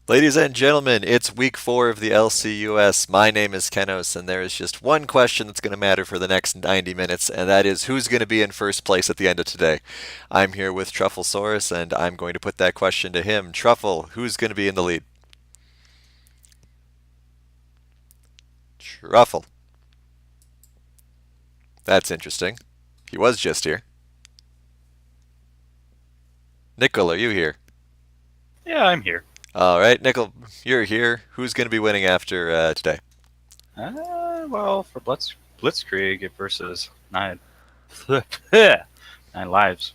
Ladies and gentlemen, it's week 4 of the LCUS. My name is Kenos, and there is just one question that's going to matter for the next 90 minutes, and that is who's going to be in first place at the end of today. I'm here with Trufflesaurus, and I'm going to put that question to him. Truffle, who's going to be in the lead? Truffle. That's interesting. He was just here. Nickel, are you here? Yeah, I'm here. All right, Nickel, you're here. Who's going to be winning after today? Well, for Blitzkrieg versus nine lives,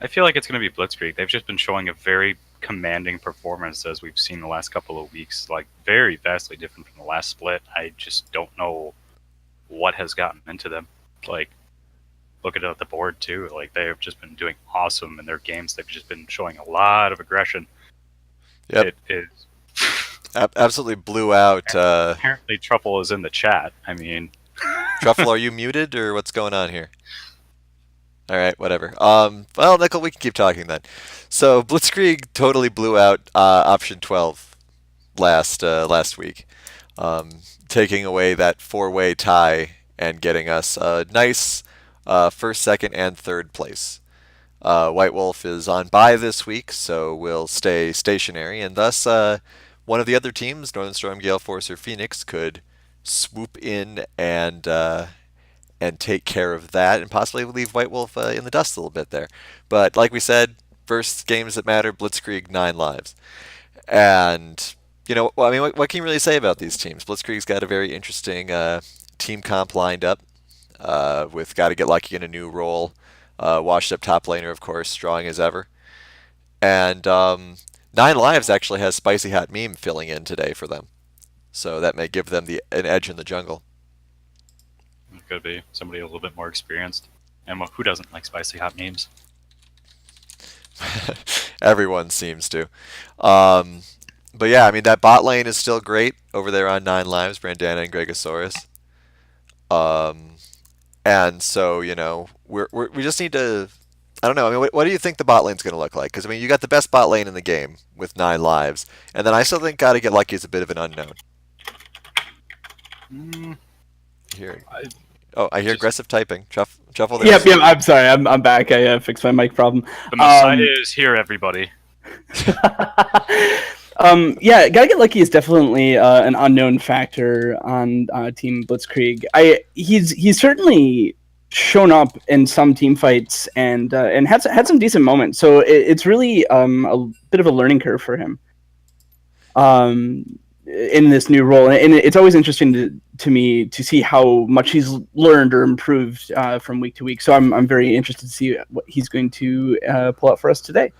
I feel like it's going to be Blitzkrieg. They've just been showing a very commanding performance as we've seen the last couple of weeks, like very vastly different from the last split. I just don't know what has gotten into them. Like, looking at the board too, like they have just been doing awesome in their games. They've just been showing a lot of aggression. Yep, It is. absolutely blew out. Apparently, Truffle is in the chat. I mean, Truffle, are you muted, or what's going on here? All right, whatever. Well, Nickel, we can keep talking then. So Blitzkrieg totally blew out option 12 last week, um, taking away that four-way tie and getting us a nice first, second, and third place. White Wolf is on bye this week, so we'll stay stationary, and thus one of the other teams, Northern Storm, Gale Force, or Phoenix, could swoop in and take care of that, and possibly leave White Wolf in the dust a little bit there. But like we said, first games that matter, Blitzkrieg 9 lives, and I mean, what can you really say about these teams? Blitzkrieg's got a very interesting team comp lined up with Got to Get Lucky in a new role, washed up top laner, of course, strong as ever, and 9 lives actually has Spicy Hot Meme filling in today for them, so that may give them an edge in the jungle. it could be somebody a little bit more experienced. And who doesn't like spicy hot memes? Everyone seems to. Um, but yeah, I mean that bot lane is still great over there on 9 lives, Brandana and Gregosaurus. Um, and so we just need to. I don't know. I mean, what do you think the bot lane's going to look like? Because I mean, you got the best bot lane in the game with 9 lives, and then I still think Gotta Get Lucky is a bit of an unknown. Mm, Here, I oh, I hear just aggressive typing. Truffle, Yep, there's. yep. I'm sorry. I'm back. I fixed my mic problem. the Messiah is here, everybody. Yeah, Gotta Get Lucky is definitely an unknown factor on Team Blitzkrieg. He's certainly shown up in some team fights and had some decent moments. So it's really a bit of a learning curve for him. In this new role, and it's always interesting to me to see how much he's learned or improved from week to week. So I'm very interested to see what he's going to pull out for us today.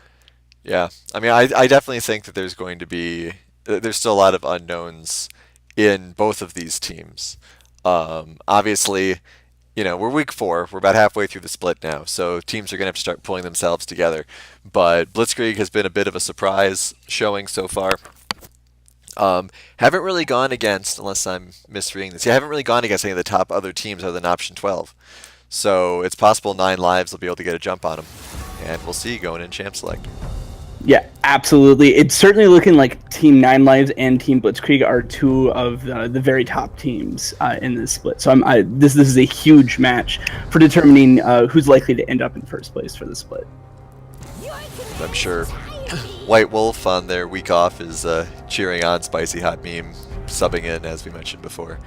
Yeah, I mean, I definitely think that there's still a lot of unknowns in both of these teams. Obviously, we're week 4. We're about halfway through the split now, so teams are going to have to start pulling themselves together. But Blitzkrieg has been a bit of a surprise showing so far. Haven't really gone against, unless I'm misreading this, haven't really gone against any of the top other teams other than option 12. So it's possible 9 lives will be able to get a jump on them. And we'll see going in Champ Select. Yeah, absolutely. It's certainly looking like Team Nine Lives and Team Blitzkrieg are two of the very top teams in this split. So this is a huge match for determining who's likely to end up in first place for the split. I'm sure White Wolf on their week off is cheering on Spicy Hot Meme, subbing in, as we mentioned before,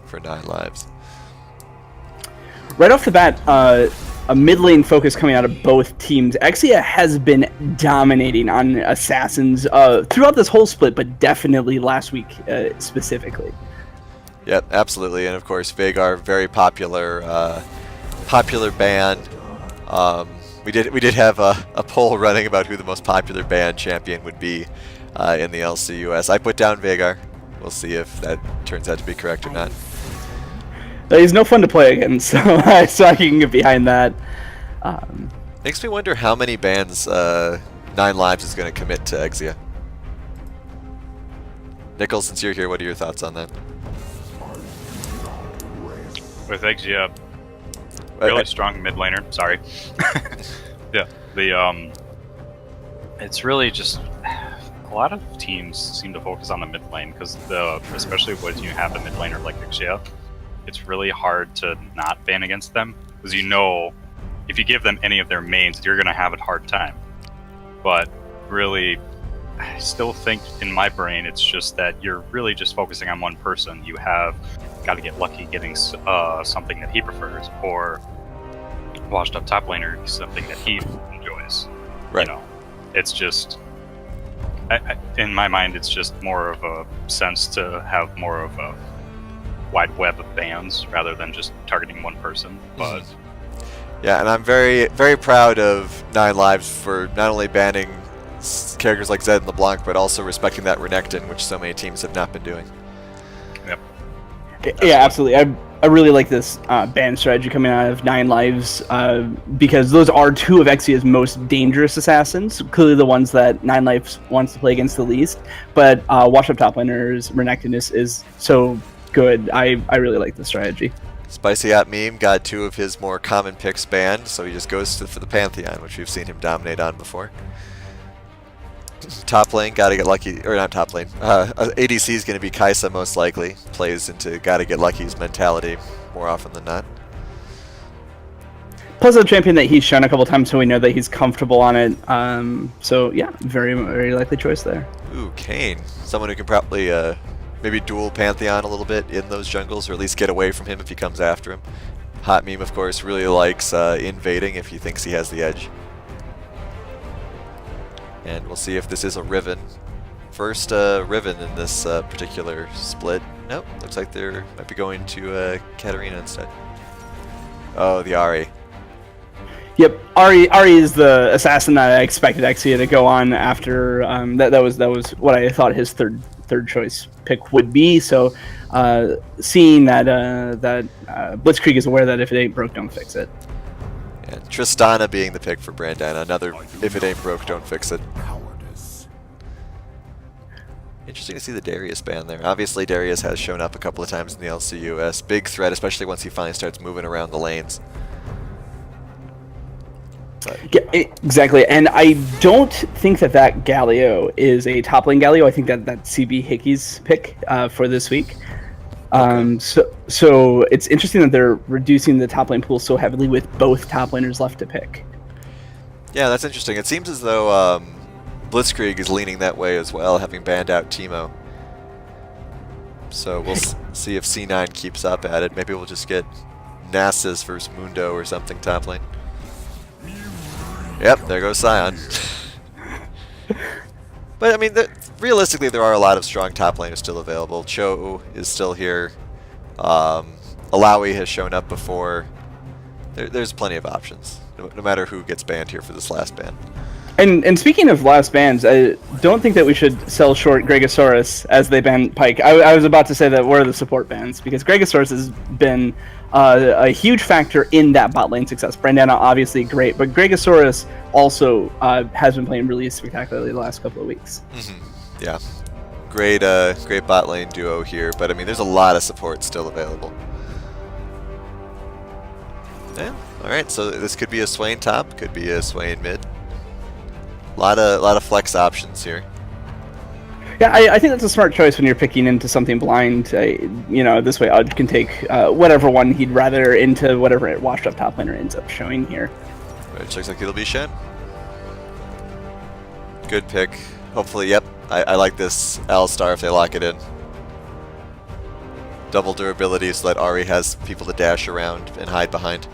for 9 lives. Right off the bat, a mid lane focus coming out of both teams. Exia has been dominating on assassins throughout this whole split, but definitely last week specifically. Yep, absolutely, and of course Vagar, very popular ban. We did have a poll running about who the most popular ban champion would be in the LCUS. I put down Vagar. We'll see if that turns out to be correct or not. He's no fun to play against, so I can get behind that. Makes me wonder how many bans 9 lives is going to commit to Exia. Nickel, since you're here, what are your thoughts on that? With Exia, really strong mid laner. Sorry. Yeah, it's really just a lot of teams seem to focus on the mid lane because especially when you have a mid laner like Ixia, it's really hard to not ban against them because if you give them any of their mains, you're going to have a hard time. But really, I still think in my brain it's just that you're really just focusing on one person. You have got to get lucky getting something that he prefers, or washed up top laner something that he enjoys. Right. It's just in my mind, it's just more of a sense to have more of a wide web of bans rather than just targeting one person. But yeah, and I'm very, very proud of Nine Lives for not only banning characters like Zed and LeBlanc, but also respecting that Renekton, which so many teams have not been doing. Yep. Yeah, absolutely. I really like this ban strategy coming out of Nine Lives because those are two of Exia's most dangerous assassins. Clearly the ones that Nine Lives wants to play against the least. But Wash Up Top Laner's Renekton is so good. I really like this strategy. Spicy Hot Meme got 2 of his more common picks banned, so he just goes for the Pantheon, which we've seen him dominate on before. Top lane, gotta get lucky, or not top lane. ADC is going to be Kaisa most likely. Plays into gotta get lucky's mentality more often than not. Plus a champion that he's shown a couple times, so we know that he's comfortable on it. So yeah, very, very likely choice there. Ooh, Kayn. Someone who can probably maybe duel Pantheon a little bit in those jungles, or at least get away from him if he comes after him. Hot Meme, of course, really likes invading if he thinks he has the edge. And we'll see if this is a Riven. First Riven in this particular split. Nope, looks like they might be going to Katarina instead. Oh, the Ahri. Yep, Ahri is the assassin that I expected Exia to go on after. That was what I thought his third choice pick would be. So, seeing that Blitzkrieg is aware that if it ain't broke, don't fix it. And Tristana being the pick for Brandana, another if it ain't broke, don't fix it. Interesting to see the Darius ban there. Obviously, Darius has shown up a couple of times in the LCUS. Big threat, especially once he finally starts moving around the lanes. But Yeah, exactly. And I don't think that Galio is a top lane Galio. I think that's CB Hickey's pick for this week. So it's interesting that they're reducing the top lane pool so heavily with both top laners left to pick. yeah, that's interesting. It seems as though Blitzkrieg is leaning that way as well, having banned out Teemo. So we'll see if C9 keeps up at it. Maybe we'll just get Nasus versus Mundo or something top lane. Yep, there goes Sion. But I mean, realistically, there are a lot of strong top laners still available. Cho is still here. Alawi has shown up before. There's plenty of options, no matter who gets banned here for this last ban. And speaking of last bans, I don't think that we should sell short Gregosaurus as they ban Pyke. I was about to say that what are the support bans, because Gregosaurus has been a huge factor in that bot lane success. Brandana obviously great, but Gregosaurus also has been playing really spectacularly the last couple of weeks. Mm-hmm. Yeah, great bot lane duo here, but I mean, there's a lot of support still available. Yeah, all right. So this could be a Swain top, could be a Swain mid. A lot of flex options here. Yeah, I think that's a smart choice when you're picking into something blind. This way Odd can take whatever one he'd rather into whatever washed up top laner ends up showing here. Which looks like it'll be Shen. Good pick. Hopefully, yep. I like this Alistar if they lock it in. Double durability so that Ahri has people to dash around and hide behind.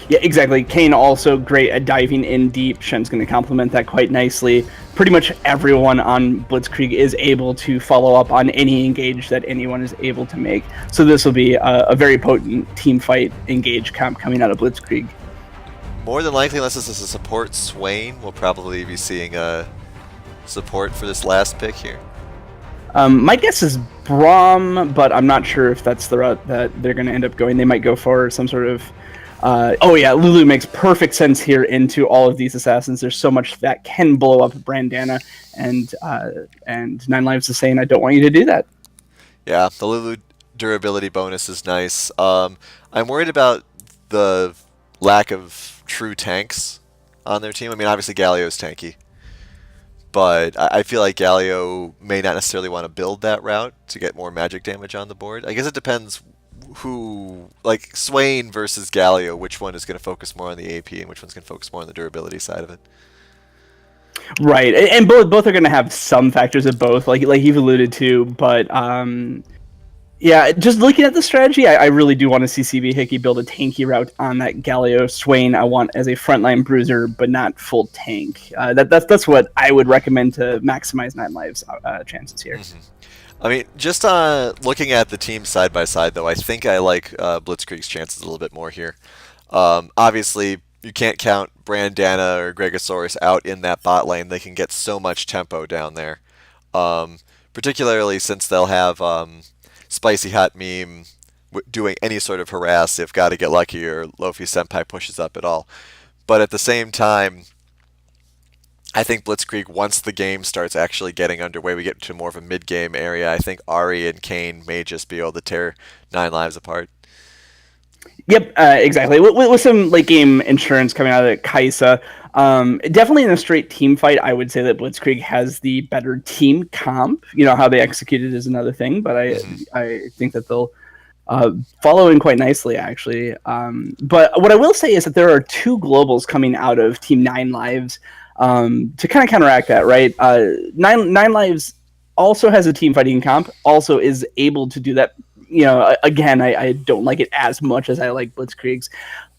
Yeah, exactly. Kayn also great at diving in deep. Shen's going to complement that quite nicely. Pretty much everyone on Blitzkrieg is able to follow up on any engage that anyone is able to make. So this will be a very potent team fight engage comp coming out of Blitzkrieg. More than likely, unless this is a support Swain, we'll probably be seeing support for this last pick here. My guess is Braum, but I'm not sure if that's the route that they're going to end up going. They might go for some sort of Lulu makes perfect sense here into all of these assassins. There's so much that can blow up Brandana, and Nine Lives is saying, I don't want you to do that. Yeah, the Lulu durability bonus is nice. I'm worried about the lack of true tanks on their team. I mean, obviously Galio's tanky. but I feel like Galio may not necessarily want to build that route to get more magic damage on the board. I guess it depends who, like Swain versus Galio, which one is going to focus more on the AP and which one's going to focus more on the durability side of it. Right, and both are going to have some factors of both, like you've alluded to. But yeah, just looking at the strategy, I really do want to see CB Hickey build a tanky route on that Galio. Swain I want as a frontline bruiser, but not full tank. That's what I would recommend to maximize Nine Lives' chances here. Mm-hmm. I mean, just looking at the teams side by side, though, I think I like Blitzkrieg's chances a little bit more here. Obviously, you can't count Brandana or Gregosaurus out in that bot lane. They can get so much tempo down there, particularly since they'll have Spicy Hot Meme doing any sort of harass if Gotta Get Lucky or Lofi Senpai pushes up at all. But at the same time, I think Blitzkrieg, once the game starts actually getting underway, we get to more of a mid-game area. I think Ari and Kane may just be able to tear Nine Lives apart. Yep, exactly. With some late game insurance coming out of Kaisa, definitely in a straight team fight, I would say that Blitzkrieg has the better team comp. You know, how they execute it is another thing, but I think that they'll follow in quite nicely, actually. But what I will say is that there are two globals coming out of Team Nine Lives to kind of counteract that, right? Nine Lives also has a team fighting comp, also is able to do that. You know, again, I don't like it as much as I like Blitzkrieg's,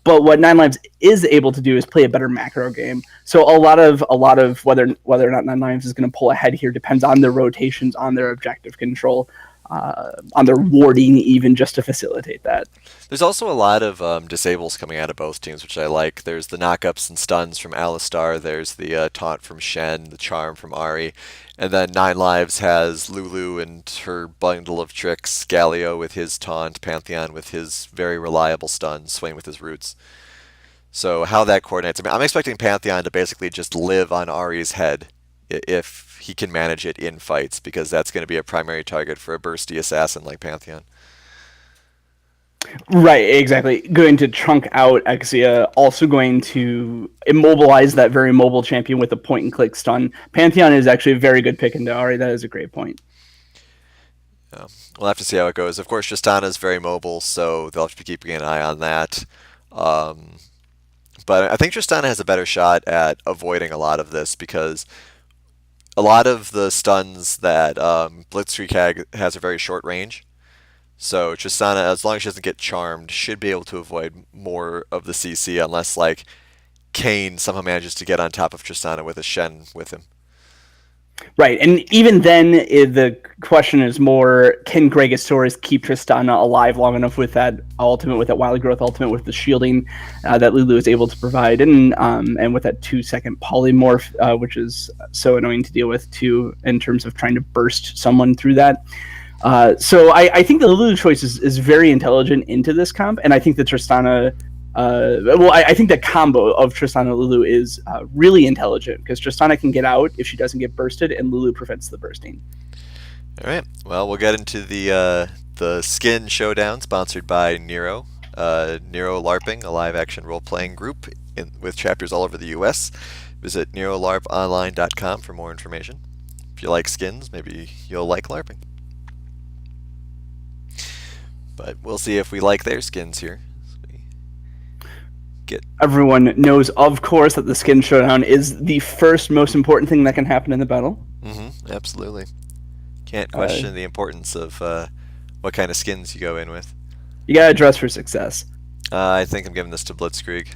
but what Nine Lives is able to do is play a better macro game. So a lot of whether or not Nine Lives is going to pull ahead here depends on their rotations, on their objective control, on their warding, even just to facilitate that. There's also a lot of disables coming out of both teams, which I like. There's the knockups and stuns from Alistar. There's the taunt from Shen, the charm from Ari. And then Nine Lives has Lulu and her bundle of tricks, Galio with his taunt, Pantheon with his very reliable stun, Swain with his roots. So how that coordinates, I mean, I'm expecting Pantheon to basically just live on Ari's head if he can manage it in fights, because that's going to be a primary target for a bursty assassin like Pantheon. Right, exactly. Going to chunk out Exia, also going to immobilize that very mobile champion with a point and click stun. Pantheon is actually a very good pick into Ari. That is a great point. Yeah. We'll have to see how it goes. Of course, Tristana is very mobile, so they'll have to be keeping an eye on that. But I think Tristana has a better shot at avoiding a lot of this, because a lot of the stuns that Blitzkrieg has a very short range. So Tristana, as long as she doesn't get charmed, should be able to avoid more of the CC, unless like Kane somehow manages to get on top of Tristana with a Shen with him. Right, and even then, the question is more, can Gregosaurus keep Tristana alive long enough with that ultimate, with that Wild Growth ultimate, with the shielding that Lulu is able to provide, and with that 2-second polymorph, which is so annoying to deal with, too, in terms of trying to burst someone through that. So I think the Lulu choice is very intelligent into this comp, and I think the Tristana, I think the combo of Tristana and Lulu is really intelligent, because Tristana can get out if she doesn't get bursted, and Lulu prevents the bursting. All right. Well, we'll get into the skin showdown sponsored by Nero. Nero LARPing, a live-action role-playing group with chapters all over the U.S. Visit nerolarponline.com for more information. If you like skins, maybe you'll like LARPing. But we'll see if we like their skins here. Everyone knows, of course, that the skin showdown is the first most important thing that can happen in the battle. Mm-hmm, absolutely. Can't question the importance of what kind of skins you go in with. You gotta dress for success. I think I'm giving this to Blitzkrieg.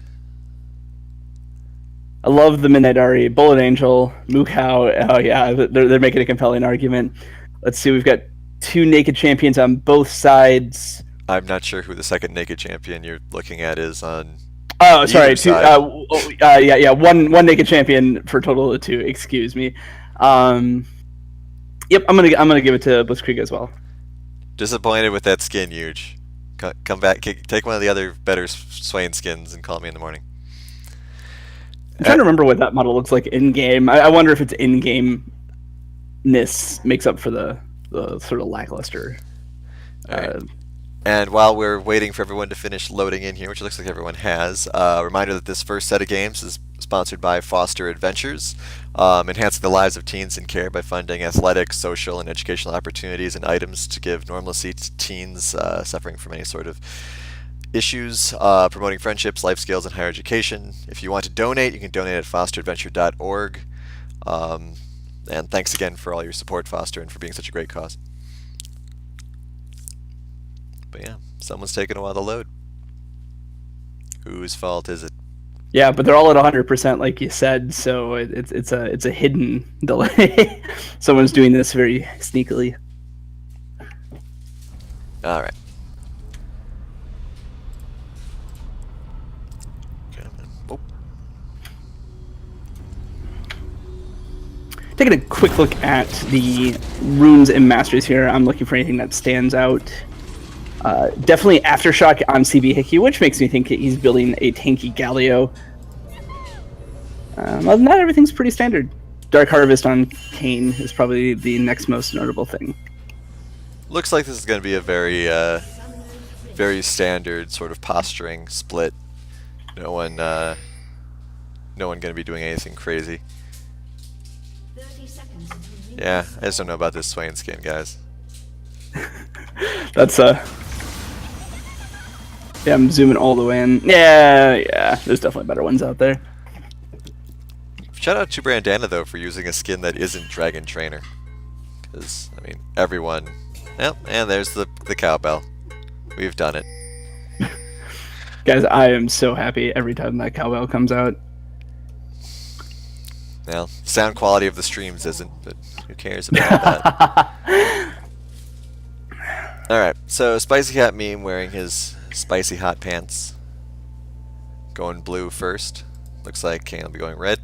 I love the Midnight Ari, Bullet Angel, Mukau. Oh yeah, they're making a compelling argument. Let's see, we've got two naked champions on both sides. I'm not sure who the second naked champion you're looking at is on. Oh, sorry. Two. Yeah. One naked champion for a total of two. Excuse me. Yep. I'm gonna give it to Blitzkrieg as well. Disappointed with that skin, huge. Come back. Take one of the other better Swain skins and call me in the morning. I'm trying to remember what that model looks like in game. I wonder if its in game-ness makes up for the sort of lackluster. Right. And while we're waiting for everyone to finish loading in here, which looks like everyone has, a reminder that this first set of games is sponsored by Foster Adventures, enhancing the lives of teens in care by funding athletic, social, and educational opportunities and items to give normalcy to teens suffering from any sort of issues, promoting friendships, life skills, and higher education. If you want to donate, you can donate at fosteradventure.org. And thanks again for all your support, Foster, and for being such a great cause. But yeah, someone's taking a while to load. Whose fault is it? Yeah, but they're all at 100%, like you said. So it's a hidden delay. Someone's doing this very sneakily. All right. Oh. Taking a quick look at the runes and masters here, I'm looking for anything that stands out. Definitely Aftershock on CB Hickey, which makes me think he's building a tanky Galio. Other than that, everything's pretty standard. Dark Harvest on Kane is probably the next most notable thing. Looks like this is going to be a very standard sort of posturing split. No one going to be doing anything crazy. Yeah, I just don't know about this Swain skin, guys. That's yeah, I'm zooming all the way in. Yeah, there's definitely better ones out there. Shout out to Brandana, though, for using a skin that isn't Dragon Trainer. Because, I mean, everyone... Yep, and there's the cowbell. We've done it. Guys, I am so happy every time that cowbell comes out. Well, sound quality of the streams isn't, but who cares about that? Alright, so Spicy Hot Meme wearing his spicy hot pants. Going blue first. Looks like Kane will be going red.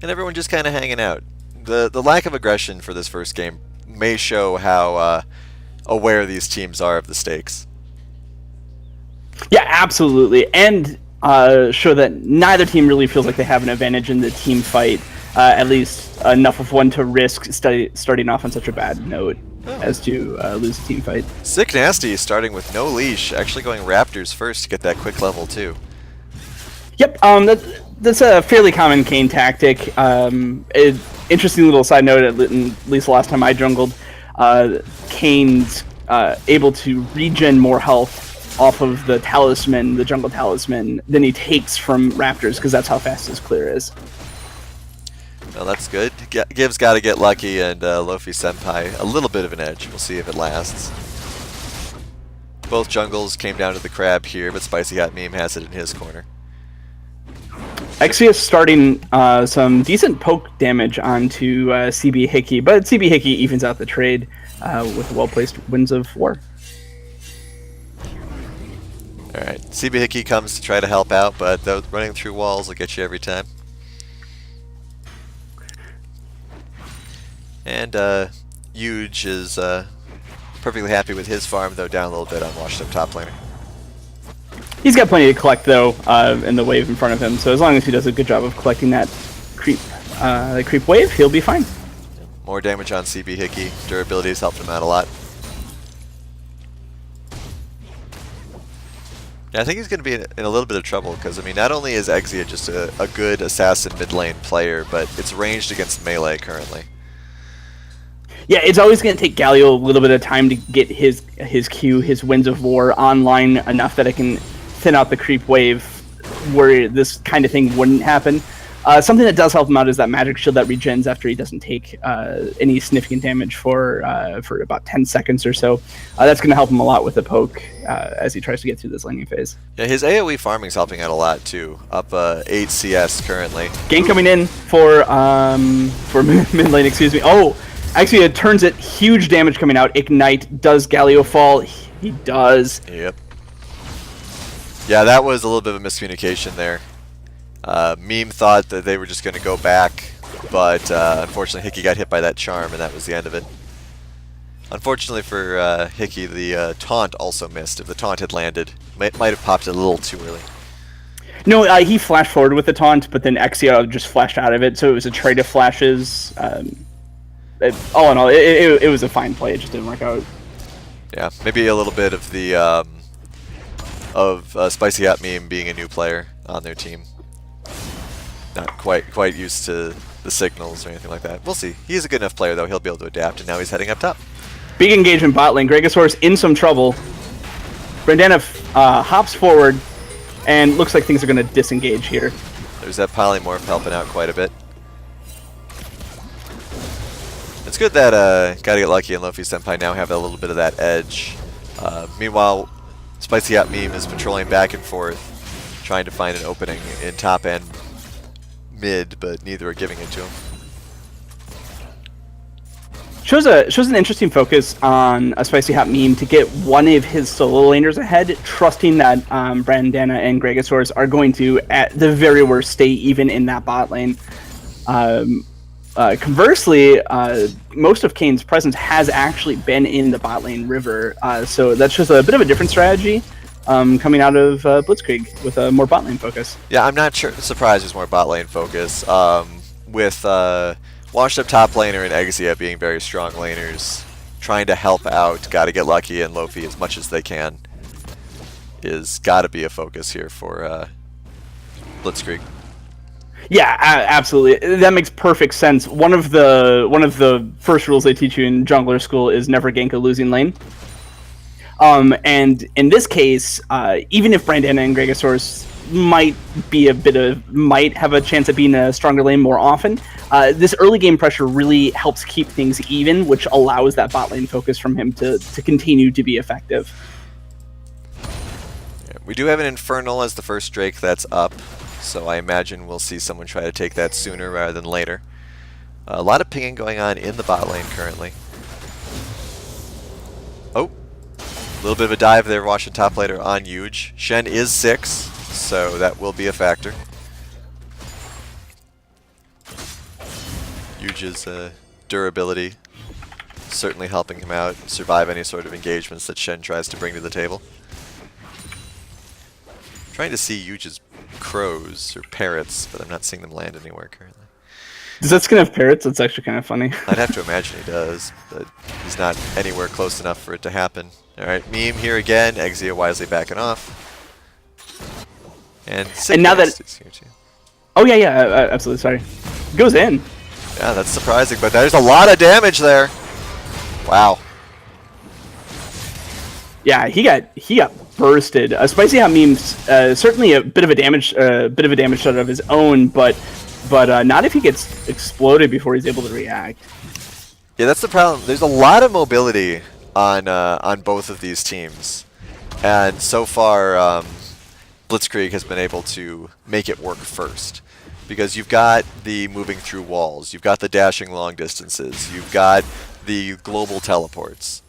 And everyone just kind of hanging out. The lack of aggression for this first game may show how aware these teams are of the stakes. Yeah, absolutely. And show that neither team really feels like they have an advantage in the team fight. At least enough of one to risk starting off on such a bad note as to lose the team fight. Sick Nasty starting with no leash, actually going Raptors first to get that quick level 2. Yep, that's a fairly common Kane tactic. Interesting little side note, at least the last time I jungled, Kane's able to regen more health off of the talisman, the jungle talisman, than he takes from Raptors, because that's how fast his clear is. Well, that's good. Giv's got to get lucky, and Lofi Senpai a little bit of an edge. We'll see if it lasts. Both jungles came down to the crab here, but Spicy Hot Meme has it in his corner. LCUS starting some decent poke damage onto CB Hickey, but CB Hickey evens out the trade with well-placed Winds of War. Alright, CB Hickey comes to try to help out, but running through walls will get you every time. And Huge is perfectly happy with his farm, though down a little bit on washed up top laner. He's got plenty to collect, though, in the wave in front of him, so as long as he does a good job of collecting that creep wave, he'll be fine. More damage on CB Hickey. Durability has helped him out a lot. Yeah, I think he's going to be in a little bit of trouble, because, I mean, not only is Exia just a good assassin mid lane player, but it's ranged against melee currently. Yeah, it's always going to take Galio a little bit of time to get his Q, his Winds of War, online enough that it can thin out the creep wave where this kind of thing wouldn't happen. Something that does help him out is that magic shield that regens after he doesn't take any significant damage for about 10 seconds or so. That's going to help him a lot with the poke as he tries to get through this laning phase. Yeah, his AoE farming is helping out a lot too. Up 8 CS currently. Gank coming in for mid lane, excuse me. Oh, actually it turns it. Huge damage coming out. Ignite. Does Galio fall? He does. Yep. Yeah, that was a little bit of a miscommunication there. Meme thought that they were just going to go back, but unfortunately Hickey got hit by that charm, and that was the end of it. Unfortunately for Hickey, the taunt also missed. If the taunt had landed, might have popped it a little too early. No, he flashed forward with the taunt, but then Exia just flashed out of it, so it was a trade of flashes. All in all, it was a fine play. It just didn't work out. Yeah, maybe a little bit of the Spicy Hot Meme being a new player on their team. Not quite used to the signals or anything like that. We'll see. He's a good enough player, though. He'll be able to adapt, and now he's heading up top. Big engagement bot lane. Gregosaurus in some trouble. Brandana hops forward, and looks like things are going to disengage here. There's that polymorph helping out quite a bit. It's good that Gotta Get Lucky and Luffy Senpai now have a little bit of that edge. Meanwhile, Spicy Hot Meme is patrolling back and forth, trying to find an opening in top and mid, but neither are giving it to him. Shows an interesting focus on a Spicy Hot Meme to get one of his solo laners ahead, trusting that Brandana and Gregosaurus are going to, at the very worst, stay even in that bot lane. Conversely, most of Kane's presence has actually been in the bot lane river, so that's just a bit of a different strategy coming out of Blitzkrieg with a more bot lane focus. Yeah, I'm not surprised there's more bot lane focus. With washed up top laner and Exia being very strong laners, trying to help out Gotta Get Lucky and Lofi as much as they can is gotta be a focus here for Blitzkrieg. Yeah, absolutely. That makes perfect sense. One of the first rules they teach you in jungler school is never gank a losing lane. And in this case, even if Brandana and Gregosaurus might have a chance of being a stronger lane more often, this early game pressure really helps keep things even, which allows that bot lane focus from him to continue to be effective. Yeah, we do have an Infernal as the first Drake that's up, so I imagine we'll see someone try to take that sooner rather than later. A lot of pinging going on in the bot lane currently. Oh, a little bit of a dive there, watching top laner on Huge. Shen is 6, so that will be a factor. Huge's durability certainly helping him out and survive any sort of engagements that Shen tries to bring to the table. Trying to see Huge's crows or parrots, but I'm not seeing them land anywhere currently. Does that skin have parrots? That's actually kind of funny. I'd have to imagine he does, but he's not anywhere close enough for it to happen. Alright, meme here again, Exia wisely backing off. And now that is here too. Oh yeah, absolutely. Sorry, goes in. Yeah, that's surprising, but there's a lot of damage there. Wow. Yeah, he got bursted. Spicy Hot Meme's certainly a bit of a damage shot of his own, but not if he gets exploded before he's able to react. Yeah, that's the problem. There's a lot of mobility on both of these teams, and so far Blitzkrieg has been able to make it work first. Because you've got the moving through walls, you've got the dashing long distances, you've got the global teleports,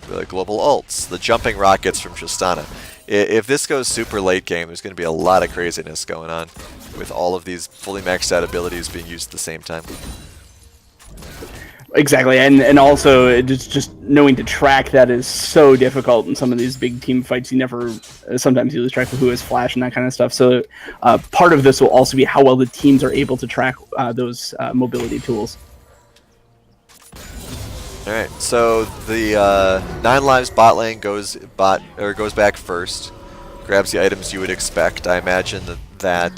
the global ults, the jumping rockets from Tristana. If this goes super late game, there's going to be a lot of craziness going on with all of these fully maxed out abilities being used at the same time. Exactly, and also just knowing to track that is so difficult in some of these big team fights. Sometimes you lose track of who has flash and that kind of stuff. So part of this will also be how well the teams are able to track those mobility tools. All right, so the 9 lives bot lane goes back first, grabs the items you would expect. I imagine that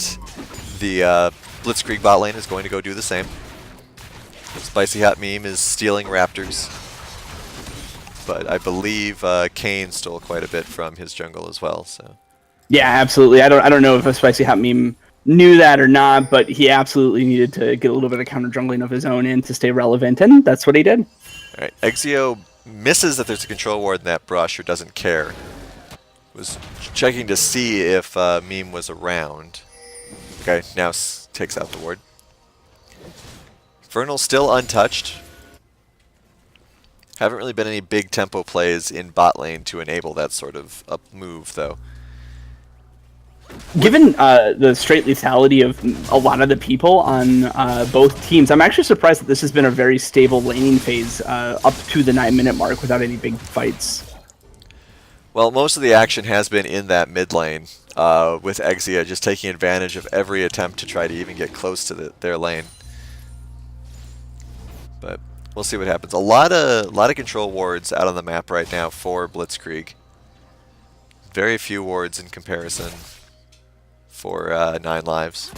the Blitzkrieg bot lane is going to go do the same. Spicy Hot Meme is stealing Raptors, but I believe Kane stole quite a bit from his jungle as well. So yeah, absolutely. I don't know if a Spicy Hot Meme knew that or not, but he absolutely needed to get a little bit of counter jungling of his own in to stay relevant, and that's what he did. All right, Exio misses that there's a control ward in that brush, or doesn't care. Was checking to see if Meme was around. Okay, now takes out the ward. Infernal still untouched. Haven't really been any big tempo plays in bot lane to enable that sort of up move, though. Given the straight lethality of a lot of the people on both teams, I'm actually surprised that this has been a very stable laning phase up to the 9-minute mark without any big fights. Well, most of the action has been in that mid lane, with Exia just taking advantage of every attempt to try to even get close to their lane. But we'll see what happens. A lot of control wards out on the map right now for Blitzkrieg. Very few wards in comparison for 9 lives.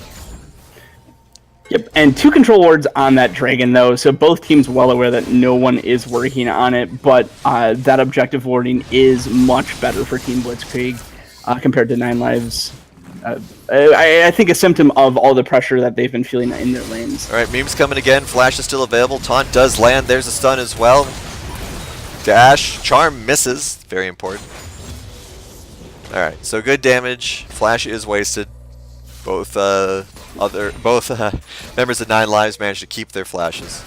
Yep, and 2 control wards on that dragon, though, so both teams well aware that no one is working on it, but that objective warding is much better for Team Blitzkrieg compared to 9 lives. I think a symptom of all the pressure that they've been feeling in their lanes. Alright, meme's coming again. Flash is still available. Taunt does land. There's a stun as well. Dash. Charm misses. Very important. Alright, so good damage. Flash is wasted. Both members of 9 lives managed to keep their flashes.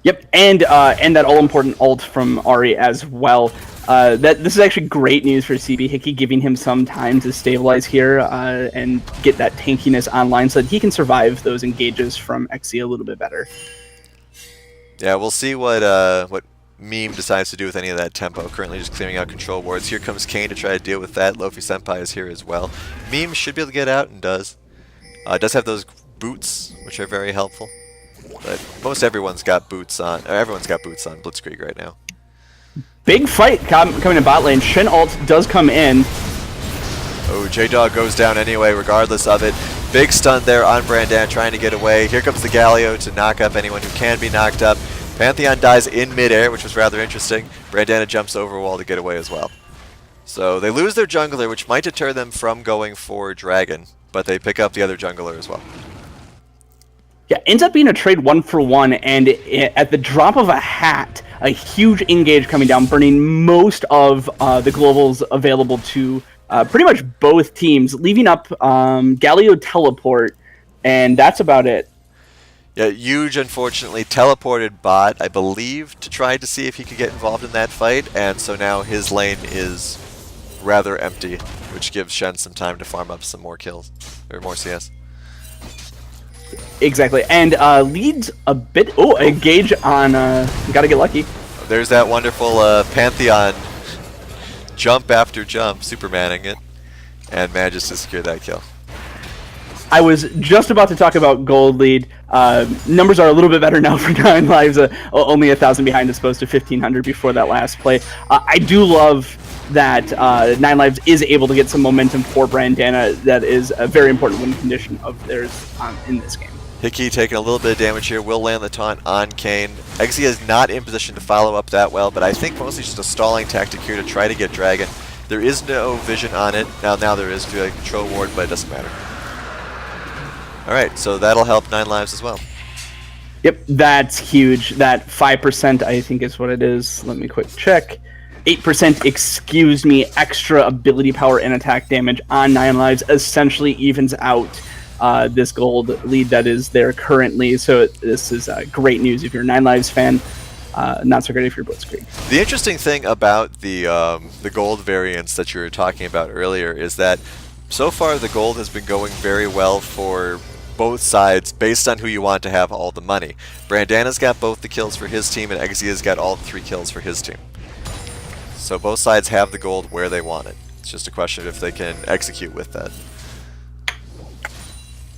Yep, and that all-important ult from Ahri as well. This is actually great news for CB Hickey, giving him some time to stabilize here and get that tankiness online so that he can survive those engages from XC a little bit better. Yeah, we'll see what Meme decides to do with any of that tempo. Currently just clearing out control wards. Here comes Kane to try to deal with that. Lofi Senpai is here as well. Meme should be able to get out and does. Does have those boots, which are very helpful. But most everyone's got boots on. Everyone's got boots on Blitzkrieg right now. Big fight coming in bot lane. Shin ult does come in. Oh, J-Dog goes down anyway, regardless of it. Big stun there on Brandan, trying to get away. Here comes the Galio to knock up anyone who can be knocked up. Pantheon dies in midair, which was rather interesting. Brandana jumps over a wall to get away as well. So they lose their jungler, which might deter them from going for Dragon, but they pick up the other jungler as well. Yeah, ends up being a trade 1-for-1, and at the drop of a hat, a huge engage coming down, burning most of the globals available to pretty much both teams, leaving up Galio teleport, and that's about it. Yeah, Huge unfortunately teleported bot, I believe, to try to see if he could get involved in that fight, and so now his lane is rather empty, which gives Shen some time to farm up some more kills, or more CS. Exactly, and leads a bit. Oh, engage on. Gotta get lucky. There's that wonderful Pantheon jump after jump, Supermaning it, and manages to secure that kill. I was just about to talk about gold lead. Numbers are a little bit better now for 9 lives. Only 1,000 behind as opposed to 1,500 before that last play. I do love that 9 lives is able to get some momentum for Brandana. That is a very important win condition of theirs in this game. Hickey taking a little bit of damage here, will land the taunt on Kane. Exia is not in position to follow up that well, but I think mostly just a stalling tactic here to try to get Dragon. There is no vision on it. Now there is through a control ward, but it doesn't matter. Alright, so that'll help 9 lives as well. Yep, that's huge. That 5% I think is what it is. Let me quick check. 8%, excuse me, extra ability power and attack damage on 9 lives essentially evens out this gold lead that is there currently. So this is great news if you're a 9 lives fan. Not so great if you're Blitzkrieg. The interesting thing about the gold variants that you were talking about earlier is that so far the gold has been going very well for both sides based on who you want to have all the money. Brandana's got both the kills for his team and Exia's got all 3 kills for his team. So both sides have the gold where they want it. It's just a question of if they can execute with that.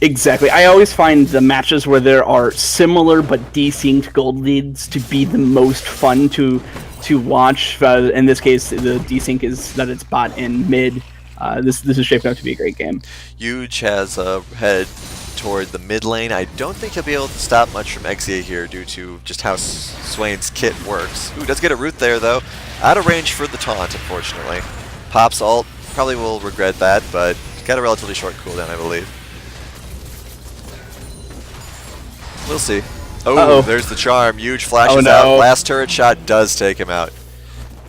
Exactly. I always find the matches where there are similar but desynced gold leads to be the most fun to watch. In this case, the desync is that it's bot and mid. This is shaping up to be a great game. Huge has a head toward the mid lane. I don't think he'll be able to stop much from Exia here due to just how Swain's kit works. Ooh, does get a root there though. Out of range for the taunt, unfortunately. Pop's ult, probably will regret that, but got a relatively short cooldown, I believe. We'll see. Oh, there's the charm. Huge flashes out. Last turret shot does take him out.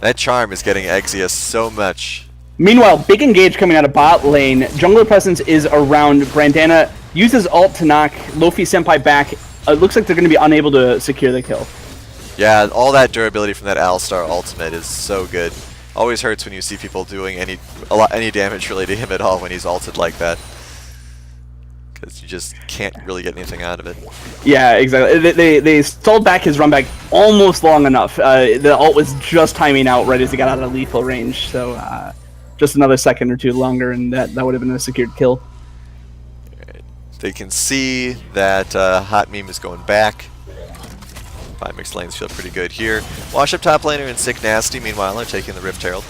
That charm is getting Exia so much. Meanwhile, big engage coming out of bot lane. Jungler presence is around. Brandana uses ult to knock Lofi Senpai back. It looks like they're going to be unable to secure the kill. Yeah, all that durability from that Alistar ultimate is so good. Always hurts when you see people doing any damage really to him at all when he's ulted like that. Because you just can't really get anything out of it. Yeah, exactly. They stalled back his run back almost long enough. The ult was just timing out right as he got out of lethal range. So just another second or two longer, and that would have been a secured kill. Right. They can see that Hot Meme is going back. 5 mixed lanes feel pretty good here. Wash up top laner and Sick Nasty, meanwhile, are taking the Rift Herald.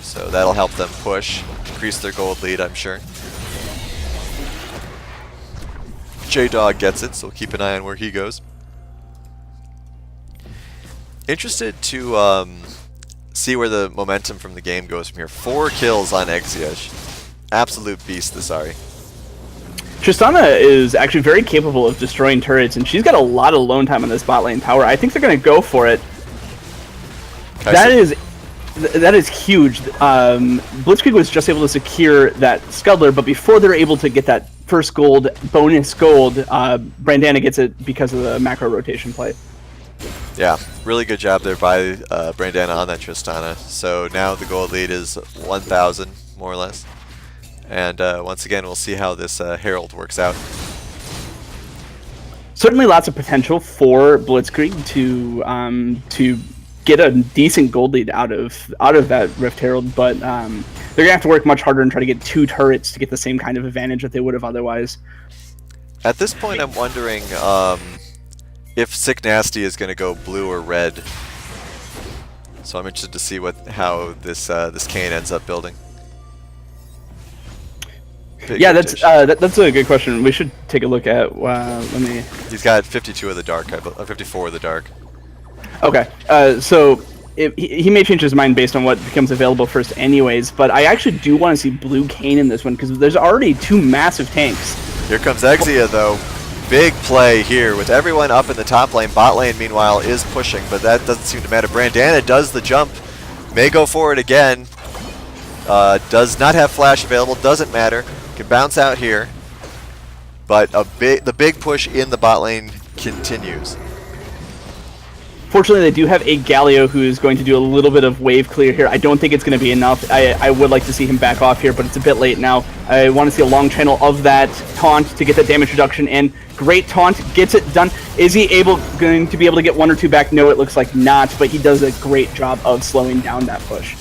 So that'll help them push, increase their gold lead, I'm sure. J-Dog gets it, so keep an eye on where he goes. Interested to see where the momentum from the game goes from here. 4 kills on Exia. Absolute beast, this Ari. Tristana is actually very capable of destroying turrets, and she's got a lot of alone time on this bot lane tower. I think they're going to go for it. That is huge. Blitzkrieg was just able to secure that Scuddler, but before they're able to get that first gold, bonus gold, Brandana gets it because of the macro rotation play. Yeah, really good job there by Brandana on that Tristana. So now the gold lead is 1,000, more or less. And once again, we'll see how this Herald works out. Certainly lots of potential for Blitzkrieg to get a decent gold lead out of that Rift Herald, but they're gonna have to work much harder and try to get 2 turrets to get the same kind of advantage that they would have otherwise. At this point, I'm wondering if Sick Nasty is going to go blue or red. So I'm interested to see how this Kayn ends up building. Yeah, that's a good question. We should take a look at. Let me. He's got 52 of the dark, 54 of the dark. Okay, so he may change his mind based on what becomes available first, anyways. But I actually do want to see blue Kayn in this one because there's already 2 massive tanks. Here comes Exia though. Big play here with everyone up in the top lane. Bot lane, meanwhile, is pushing, but that doesn't seem to matter. Brandana does the jump, may go for it again. Does not have flash available, doesn't matter. Can bounce out here, but the big push in the bot lane continues. Fortunately, they do have a Galio who is going to do a little bit of wave clear here. I don't think it's going to be enough. I would like to see him back off here, but it's a bit late now. I want to see a long channel of that taunt to get that damage reduction in. Great taunt, gets it done. Is he going to be able to get 1 or 2 back? No, it looks like not, but he does a great job of slowing down that push.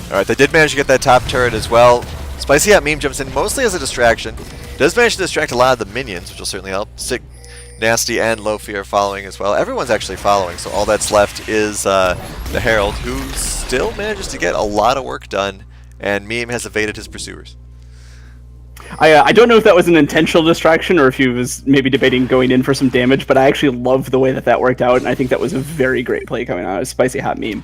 Alright, they did manage to get that top turret as well. Spicy Hot Meme jumps in mostly as a distraction. Does manage to distract a lot of the minions, which will certainly help. Sick, Nasty, and Lofi are following as well. Everyone's actually following, so all that's left is the Herald, who still manages to get a lot of work done, and Meme has evaded his pursuers. I don't know if that was an intentional distraction or if he was maybe debating going in for some damage, but I actually love the way that worked out, and I think that was a very great play coming out of Spicy Hot Meme.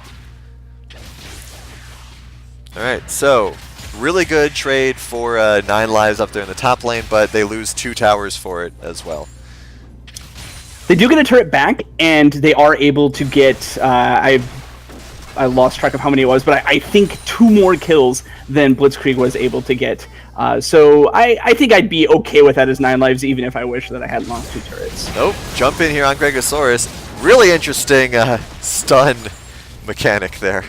Alright, so really good trade for 9 lives up there in the top lane, but they lose 2 towers for it as well. They do get a turret back, and they are able to get, I lost track of how many it was, but I think 2 more kills than Blitzkrieg was able to get. So I think I'd be okay with that as 9 lives, even if I wish that I hadn't lost 2 turrets. Nope, jump in here on Gregosaurus. Really interesting stun mechanic there.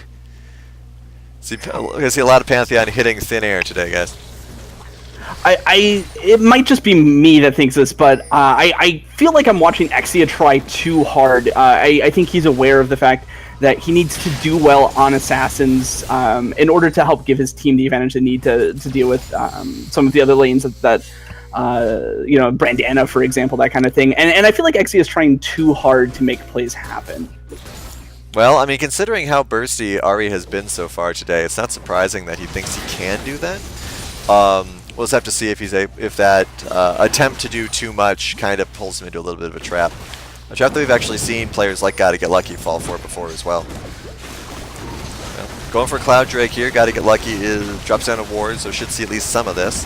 We're going to see a lot of Pantheon hitting thin air today, guys. It might just be me that thinks this, but I feel like I'm watching Exia try too hard. I think he's aware of the fact that he needs to do well on assassins in order to help give his team the advantage they need to deal with some of the other lanes that Brandana, for example, that kind of thing. And I feel like Exia is trying too hard to make plays happen. Well, I mean, considering how bursty Ari has been so far today, it's not surprising that he thinks he can do that. We'll just have to see if that attempt to do too much kind of pulls him into a little bit of a trap. A trap that we've actually seen players like Gotta Get Lucky fall for before as well. Going for Cloud Drake here, Gotta Get Lucky drops down a ward, so should see at least some of this.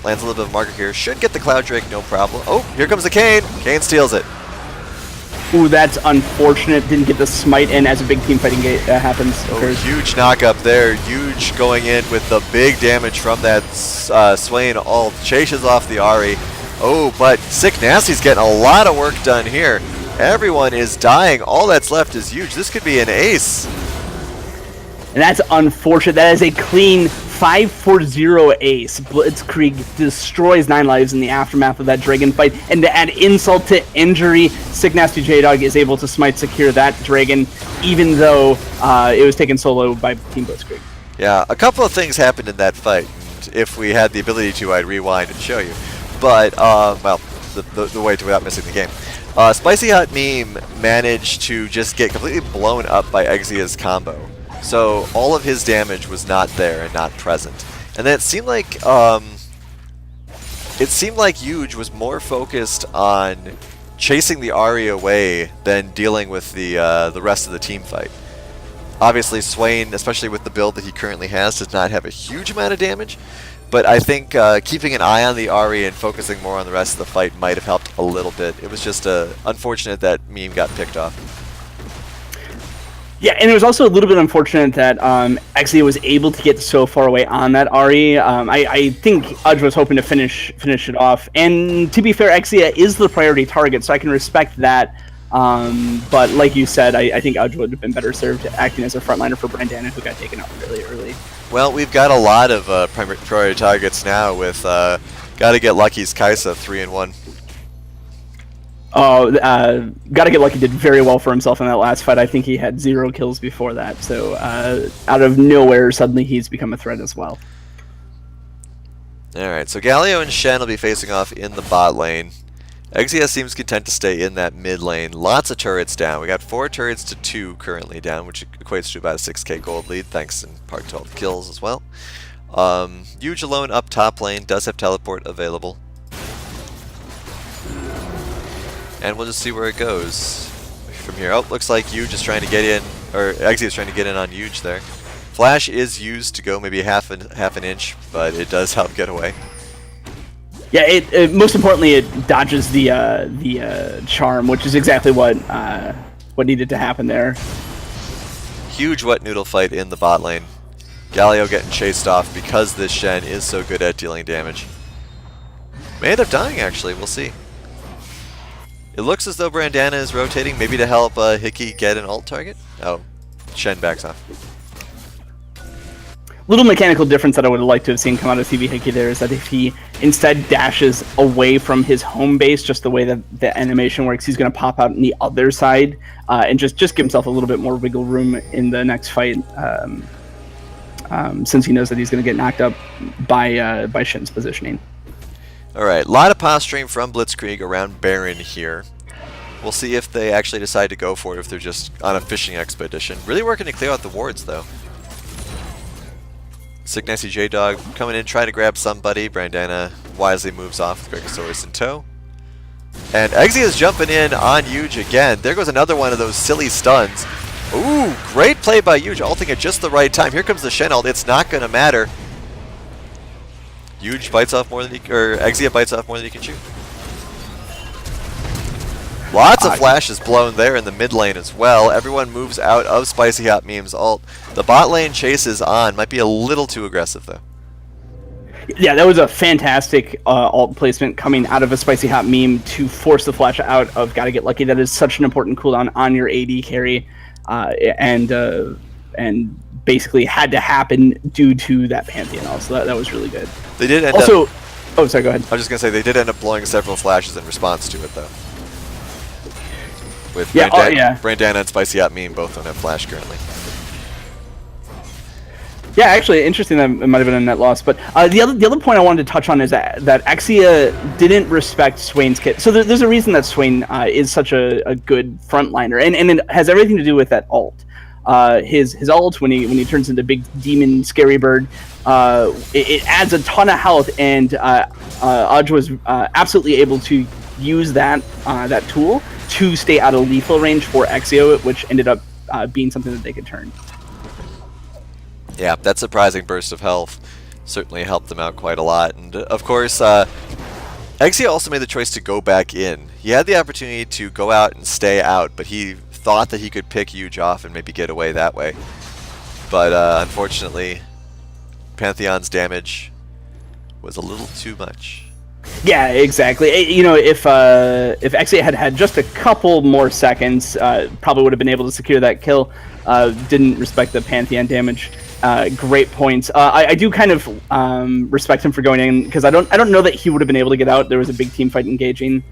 Lands a little bit of marker here, should get the Cloud Drake, no problem. Oh, here comes the Kayn! Kayn steals it. Ooh, that's unfortunate. Didn't get the smite in as a big team fighting happens. Oh, huge knock up there. Huge going in with the big damage from that Swain ult. Chases off the Ari. Oh, but Sick Nasty's getting a lot of work done here. Everyone is dying. All that's left is huge. This could be an ace. And that's unfortunate. That is a clean 5-4-0 ace. Blitzkrieg destroys 9 lives in the aftermath of that dragon fight. And to add insult to injury, Sick Nasty J-Dog is able to smite secure that dragon, even though it was taken solo by Team Blitzkrieg. Yeah, a couple of things happened in that fight. And if we had the ability to, I'd rewind and show you. But, well, the way to without missing the game. Spicy Hot Meme managed to just get completely blown up by Exia's combo. So all of his damage was not there and not present. And then it seemed like it seemed like Huge was more focused on chasing the Ahri away than dealing with the rest of the team fight. Obviously, Swain, especially with the build that he currently has, does not have a huge amount of damage, but I think keeping an eye on the Ahri and focusing more on the rest of the fight might have helped a little bit. It was just unfortunate that meme got picked off. Yeah, and it was also a little bit unfortunate that Exia was able to get so far away on that Ahri. I think Udge was hoping to finish it off, and to be fair, Exia is the priority target, so I can respect that. But like you said, I think Udge would have been better served acting as a frontliner for Brandana, who got taken out really early. Well, we've got a lot of priority targets now with Gotta Get Lucky's Kaisa 3-1. Oh, Gotta Get Lucky did very well for himself in that last fight. I think he had 0 kills before that, so out of nowhere, suddenly he's become a threat as well. Alright, so Galio and Shen will be facing off in the bot lane. Exia seems content to stay in that mid lane. Lots of turrets down. We got 4 turrets to 2 currently down, which equates to about a 6k gold lead, thanks in part to all the kills as well. Huge alone up top lane, does have teleport available. And we'll just see where it goes from here. Oh, looks like Huge is trying to get in, or Exia is trying to get in on Huge there. Flash is used to go maybe half an inch, but it does help get away. Yeah, it most importantly it dodges the charm, which is exactly what needed to happen there. Huge wet noodle fight in the bot lane. Galio getting chased off because this Shen is so good at dealing damage. May end up dying actually, we'll see. It looks as though Brandana is rotating, maybe to help Hickey get an ult target. Oh, Shen backs off. Little mechanical difference that I would have liked to have seen come out of CV Hickey there is that if he instead dashes away from his home base, just the way that the animation works, he's going to pop out on the other side and just give himself a little bit more wiggle room in the next fight, since he knows that he's going to get knocked up by Shen's positioning. Alright, a lot of posturing from Blitzkrieg around Baron here. We'll see if they actually decide to go for it, if they're just on a fishing expedition. Really working to clear out the wards, though. Signessy J-Dog coming in, trying to grab somebody. Brandana wisely moves off with Gregosaurus in tow. And Exia is jumping in on Huge again. There goes another one of those silly stuns. Ooh, great play by Huge, ulting at just the right time. Here comes the Shen ult. It's not going to matter. Huge bites off more than he, or Exia bites off more than he can chew. Lots of flashes blown there in the mid lane as well. Everyone moves out of Spicy Hot Meme's ult. The bot lane chases on. Might be a little too aggressive though. Yeah, that was a fantastic ult placement coming out of a Spicy Hot Meme to force the flash out of Gotta Get Lucky. That is such an important cooldown on your AD carry, and basically had to happen due to that Pantheon ult. So that was really good. They did end also, up... Oh, sorry, go ahead. I was just going to say, they did end up blowing several flashes in response to it though. With Brandana and Spicy Hot Meme both don't have flash currently. Yeah, actually, interesting that it might have been a net loss. But the other point I wanted to touch on is that Exia didn't respect Swain's kit. So there's a reason that Swain is such a good frontliner, and it has everything to do with that ult. His ult, when he turns into big demon scary bird, it adds a ton of health, and Udge was absolutely able to use that tool to stay out of lethal range for Exia, which ended up being something that they could turn. Yeah, that surprising burst of health certainly helped them out quite a lot. And of course, Exia also made the choice to go back in. He had the opportunity to go out and stay out, but he thought that he could pick Huge off and maybe get away that way. But unfortunately, Pantheon's damage was a little too much. Yeah, exactly. You know, if Exia had had just a couple more seconds, probably would have been able to secure that kill. Didn't respect the Pantheon damage. Great points. I do kind of respect him for going in, because I don't know that he would have been able to get out. There was a big team fight engaging.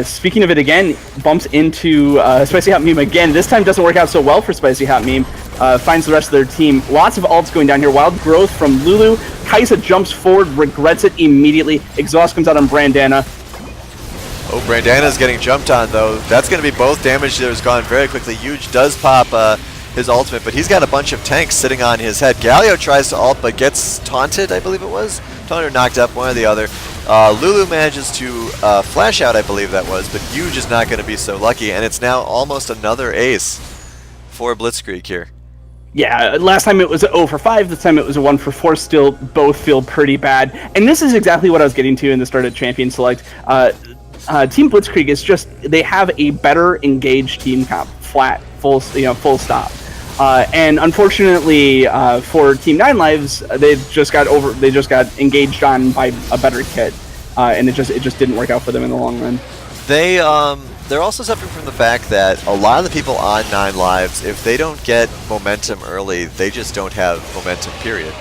Speaking of it again, bumps into Spicy Hot Meme again. This time doesn't work out so well for Spicy Hot Meme. Finds the rest of their team. Lots of ults going down here. Wild growth from Lulu. Kaisa jumps forward, regrets it immediately. Exhaust comes out on Brandana. Oh, Brandana's getting jumped on though. That's going to be both damage that has gone very quickly. Huge does pop his ultimate, but he's got a bunch of tanks sitting on his head. Galio tries to ult, but gets taunted, I believe it was, Toner knocked up one or the other. Lulu manages to flash out, I believe that was, but Huge is not going to be so lucky, and it's now almost another ace for Blitzkrieg here. Yeah, last time it was 0 for 5, this time it was a 1 for 4, still both feel pretty bad. And this is exactly what I was getting to in the start of Champion Select. Team Blitzkrieg is just, they have a better engaged team comp, flat, full stop. And unfortunately for Team 9 Lives, they just got engaged on by a better kit, and it just didn't work out for them in the long run. They're also suffering from the fact that a lot of the people on 9 Lives, if they don't get momentum early, they just don't have momentum, period.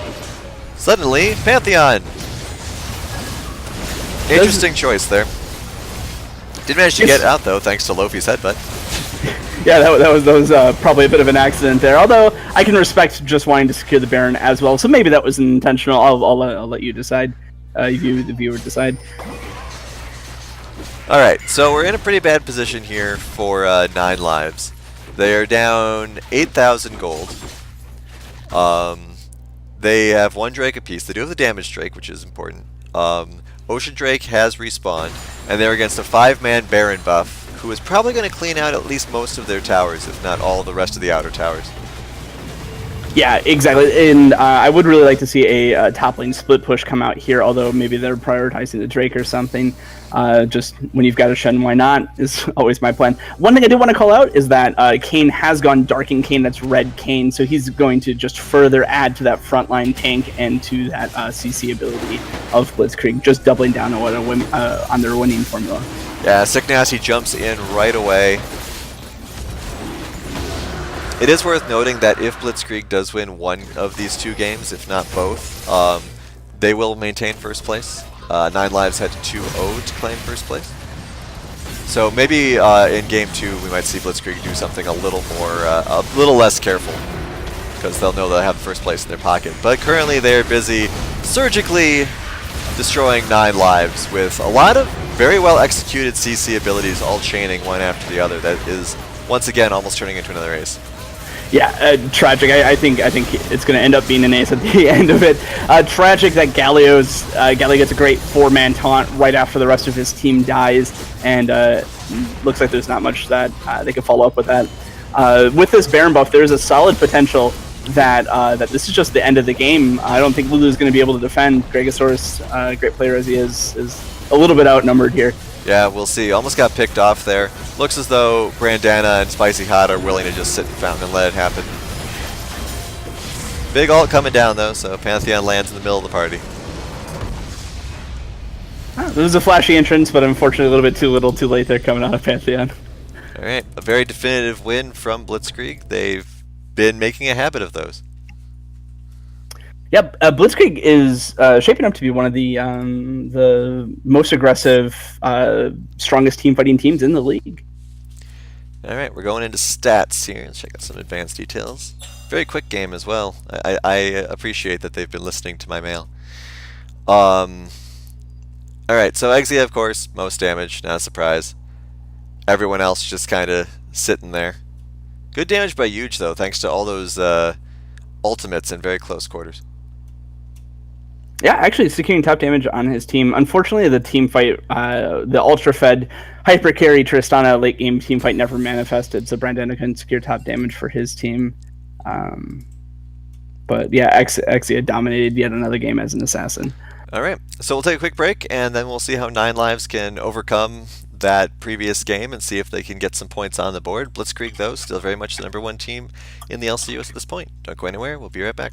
Suddenly, Pantheon! Interesting choice there. Did manage to get out, though, thanks to Lofi's headbutt. Yeah, that was probably a bit of an accident there. Although, I can respect just wanting to secure the Baron as well, so maybe that was intentional. I'll let you decide. The viewer decide. Alright, so we're in a pretty bad position here for 9 Lives. They are down 8,000 gold. They have 1 Drake apiece. They do have the damage Drake, which is important. Ocean Drake has respawned, and they're against a 5-man Baron buff, who is probably going to clean out at least most of their towers, if not all the rest of the outer towers. Yeah, exactly, and I would really like to see a top lane split push come out here, although maybe they're prioritizing the Drake or something. Just when you've got a Shen, why not, is always my plan. One thing I did want to call out is that Kayn has gone Darking Kayn, that's Red Kayn, so he's going to just further add to that frontline tank and to that CC ability of Blitzkrieg, just doubling down on their winning formula. Yeah, Sick Nasty jumps in right away. It is worth noting that if Blitzkrieg does win one of these 2 games, if not both, they will maintain first place. 9 Lives had 2-0 to claim first place. So maybe in game 2 we might see Blitzkrieg do something a little less careful, because they'll know they'll have first place in their pocket. But currently they're busy surgically destroying 9 Lives with a lot of very well executed CC abilities all chaining one after the other. That is once again almost turning into another ace. Yeah, tragic. I think it's going to end up being an ace at the end of it. Tragic that Galio gets a great 4-man taunt right after the rest of his team dies, and looks like there's not much that they can follow up with that. With this Baron buff, there's a solid potential that this is just the end of the game. I don't think Lulu is going to be able to defend. Gregosaurus, great player as he is a little bit outnumbered here. Yeah, we'll see. Almost got picked off there. Looks as though Brandana and Spicy Hot are willing to just sit in Fountain and let it happen. Big ult coming down, though, so Pantheon lands in the middle of the party. This was a flashy entrance, but unfortunately a little bit too little, too late there coming out of Pantheon. Alright, a very definitive win from Blitzkrieg. They've been making a habit of those. Yep, Blitzkrieg is shaping up to be one of the most aggressive, strongest team fighting teams in the league. Alright, we're going into stats here. Let's check out some advanced details. Very quick game as well. I appreciate that they've been listening to my mail. Alright, so Exia, of course, most damage, not a surprise. Everyone else just kind of sitting there. Good damage by Huge, though, thanks to all those ultimates in very close quarters. Yeah, actually securing top damage on his team. Unfortunately, the team fight, the ultra-fed hyper-carry Tristana late game team fight never manifested, so Brandon couldn't secure top damage for his team. But yeah, Exia dominated yet another game as an assassin. Alright, so we'll take a quick break, and then we'll see how 9 Lives can overcome that previous game and see if they can get some points on the board. Blitzkrieg, though, still very much the #1 team in the LCUS at this point. Don't go anywhere, we'll be right back.